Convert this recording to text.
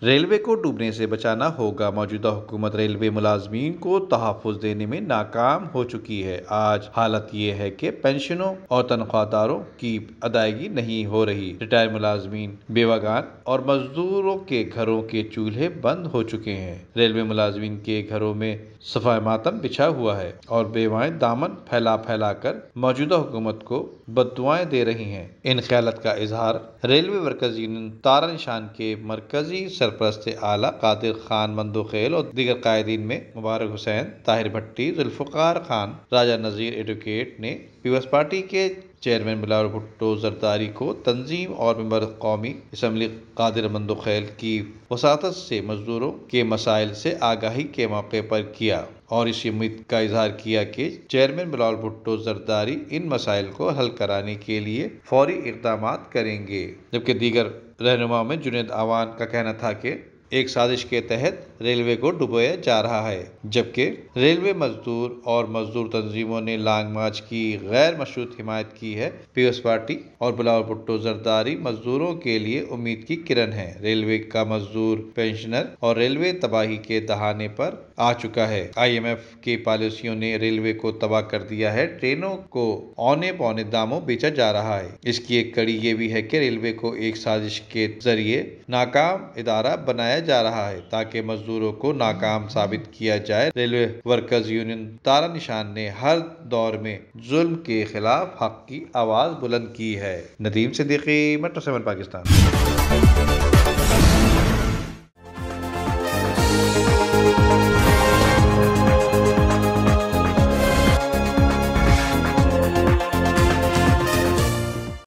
Railway کو ڈوبنے سے بچانا ہوگا۔ موجودہ حکومت ریلوے ملازمین کو تحفظ دینے میں ناکام ہو چکی ہے۔ آج حالت یہ ہے کہ پنشنوں اور تنخواہ داروں کی ادائیگی نہیں ہو رہی۔ ریٹائر ملازمین، بیوگان اور مزدوروں کے گھروں کے چولہے بند ہو چکے ہیں۔ ریلوے ملازمین کے گھروں میں صفائے ماتم بچھا ہوا ہے اور بیوائیں دامن پھیلا پھیلا کر موجودہ حکومت کو بددعائیں دے رہی ہیں۔ ان خیالات کا اظہار ریلوے ورکرز یونین تارا نشان کے مرکزی سرپرست اعلیٰ قادر خان مندوخیل اور دیگر قائدین میں مبارک حسین، طاہر بھٹی، ذوالفقار خان، راجہ نذیر ایڈوکیٹ نے پیپلز پارٹی کے چیئرمین بلاول بھٹو زرداری کو تنظیم اور ممبر قومی اسمبلی قادر مندوخیل کی وساطت سے مزدوروں کے مسائل سے آگاہی کے موقع پر کیا اور اس امید کا اظہار کیا کہ چیئرمین بلاول بھٹو زرداری ان مسائل کو حل کرانے کے لیے فوری اقدامات کریں گے، جبکہ دیگر رہنماؤں میں جنید اعوان کا کہنا تھا کہ ایک سازش کے تحت ریلوے کو ڈبویا جا رہا ہے، جبکہ ریلوے مزدور اور مزدور تنظیموں نے لانگ مارچ کی غیر مشروط حمایت کی ہے۔ پیپلز پارٹی اور بلاول بھٹو زرداری مزدوروں کے لیے امید کی کرن ہے۔ ریلوے کا مزدور، پنشنر اور ریلوے تباہی کے دہانے پر آ چکا ہے۔ IMF کی پالیسیوں نے ریلوے کو تباہ کر دیا ہے۔ ٹرینوں کو اونے پونے داموں بیچا جا رہا ہے۔ اس کی ایک کڑی یہ بھی ہے کہ ریلوے کو ایک سازش کے ذریعے ناکام ادارہ بنایا جا رہا ہے تاکہ مزدوروں کو ناکام ثابت کیا جائے۔ ریلوے ورکرز یونین تارا نشان نے ہر دور میں ظلم کے خلاف حق کی آواز بلند کی ہے۔ ندیم صدیقی، میٹرو 7 پاکستان۔